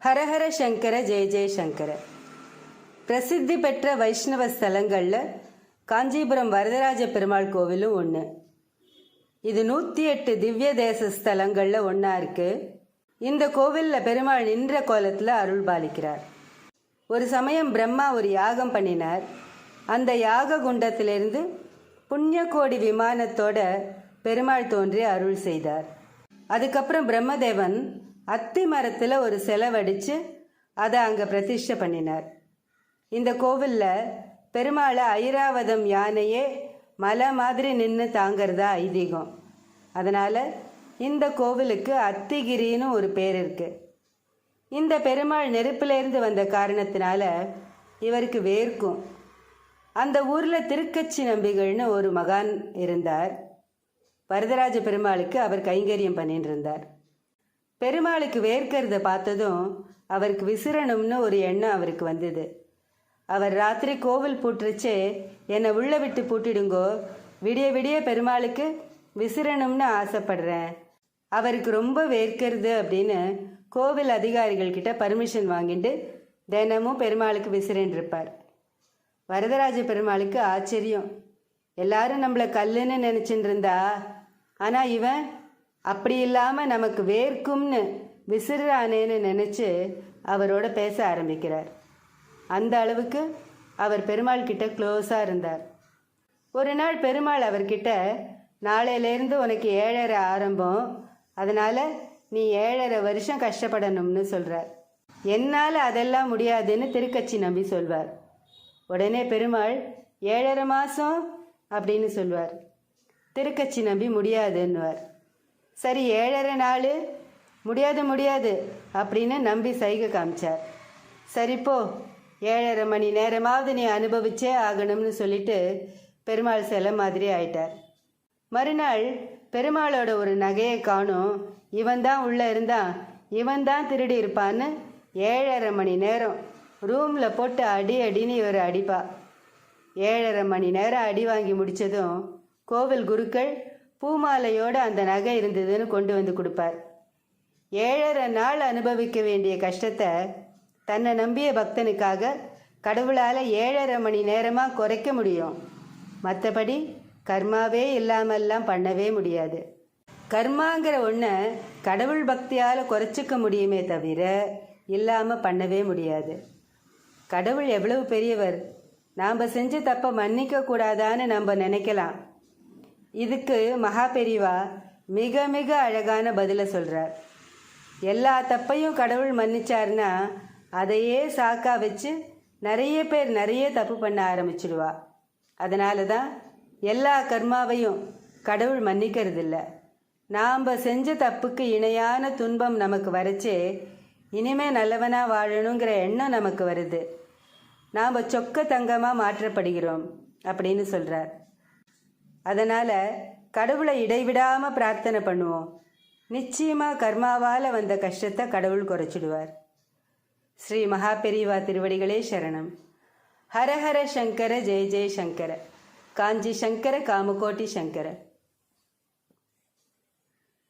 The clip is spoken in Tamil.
ஹரஹர சங்கர ஜெய ஜெய சங்கர. பிரசித்தி பெற்ற வைஷ்ணவ ஸ்தலங்களில் காஞ்சிபுரம் வரதராஜ பெருமாள் கோவிலும் ஒன்று. இது 108 திவ்ய தேச ஸ்தலங்களில் ஒன்றா இருக்குது. இந்த கோவிலில் பெருமாள் நின்ற கோலத்தில் அருள் பாலிக்கிறார். ஒரு சமயம் பிரம்மா ஒரு யாகம் பண்ணினார். அந்த யாக குண்டத்திலிருந்து புண்ணியகோடி விமானத்தோட பெருமாள் தோன்றி அருள் செய்தார். அதுக்கப்புறம் பிரம்மதேவன் அத்தி மரத்தில் ஒரு சிலை வடித்து அதை அங்கே பிரதிஷ்டை பண்ணினார். இந்த கோவிலில் பெருமாளை ஐராவதம் யானையே மலை மாதிரி நின்று தாங்கிறதா ஐதீகம். அதனால் இந்த கோவிலுக்கு அத்திகிரின்னு ஒரு பேர் இருக்குது. இந்த பெருமாள் நெருப்பிலேருந்து வந்த காரணத்தினால இவருக்கு வேர்க்கும். அந்த ஊரில் திருக்கச்சி நம்பிகள்னு ஒரு மகான் இருந்தார். வரதராஜ பெருமாளுக்கு அவர் கைங்கரியம் பண்ணிட்டு இருந்தார். பெருமாளுக்கு வேர்க்கிறத பார்த்ததும் அவருக்கு விசிறணும்னு ஒரு எண்ணம் அவருக்கு வந்தது. அவர் ராத்திரி கோவில் பூட்டுருச்சே, என்னை உள்ள விட்டு பூட்டிடுங்கோ, விடிய விடிய பெருமாளுக்கு விசிறணும்னு ஆசைப்படுறேன், அவருக்கு ரொம்ப வேர்க்கிறது அப்படின்னு கோவில் அதிகாரிகள் கிட்ட பர்மிஷன் வாங்கிட்டு தினமும் பெருமாளுக்கு விசிறன் இருப்பார். வரதராஜ பெருமாளுக்கு ஆச்சரியம். எல்லாரும் நம்மளை கல்லுன்னு நினச்சிட்டு இருந்தா, ஆனால் இவன் அப்படி இல்லாமல் நமக்கு வேர்க்கும்னு விசிறானேன்னு நினச்சி அவரோட பேச ஆரம்பிக்கிறார். அந்த அளவுக்கு அவர் பெருமாள் கிட்ட க்ளோஸாக இருந்தார். ஒரு நாள் பெருமாள் அவர்கிட்ட, நாளையிலேருந்து உனக்கு 7.5 ஆரம்பம், அதனால் நீ 7.5 வருஷம் கஷ்டப்படணும்னு சொல்கிறார். என்னால் அதெல்லாம் முடியாதுன்னு திருக்கச்சி நம்பி சொல்வார். உடனே பெருமாள் 7.5 மாதம் அப்படின்னு சொல்வார். திருக்கச்சி நம்பி முடியாதுன்னுவார். சரி 7.5 நாள், முடியாது அப்படின்னு நம்பி சைகை காமிச்சார். சரிப்போ 7.5 மணி நேரமாவது நீ அனுபவிச்சே ஆகணும்னு சொல்லிட்டு பெருமாள் சிலை மாதிரி ஆயிட்டார். மறுநாள் பெருமாளோட ஒரு நகையை காணும், இவன் தான் உள்ளே இருந்தான், இவன் தான் திருடி இருப்பான்னு 7.5 மணி நேரம் ரூமில் போட்டு அடின்னு இவர் அடிப்பா. 7.5 மணி நேரம் அடி வாங்கி முடித்ததும் கோவில் குருக்கள் பூமாலையோடு அந்த நகை இருந்ததுன்னு கொண்டு வந்து கொடுப்பார். 7.5 நாள் அனுபவிக்க வேண்டிய கஷ்டத்தை தன்னை நம்பிய பக்தனுக்காக கடவுளால் 7.5 மணி நேரமாக குறைக்க முடியும். மற்றபடி கர்மாவே இல்லாமல்லாம் பண்ணவே முடியாது. கர்மாங்கிற ஒன்றை கடவுள் பக்தியால் குறைச்சிக்க முடியுமே தவிர இல்லாமல் பண்ணவே முடியாது. கடவுள் எவ்வளவு பெரியவர், நாம் செஞ்ச தப்பை மன்னிக்க கூடாதான்னு நம்ம நினைக்கலாம். இதுக்கு மகா பெரிவா மிக மிக அழகான பதிலை சொல்கிறார். எல்லா தப்பையும் கடவுள் மன்னிச்சார்னா அதையே சாக்கா வச்சு நிறைய பேர் நிறைய தப்பு பண்ண ஆரம்பிச்சிடுவா. அதனால தான் எல்லா கர்மாவையும் கடவுள் மன்னிக்கிறதில்ல. நாம் செஞ்ச தப்புக்கு இணையான துன்பம் நமக்கு வரைச்சே இனிமே நல்லவனாக வாழணுங்கிற எண்ணம் நமக்கு வருது. நாம் சொக்க தங்கமாக மாற்றப்படுகிறோம் அப்படின்னு சொல்கிறார். அதனால் கடவுளை இடைவிடாமல் பிரார்த்தனை பண்ணுவோம். நிச்சயமாக கர்மாவால் வந்த கஷ்டத்தை கடவுள் குறைச்சிடுவார். ஸ்ரீ மகாபெரிவா திருவடிகளே சரணம். ஹரஹர சங்கர ஜெய ஜெய சங்கர. காஞ்சி சங்கர காமகோட்டி சங்கர.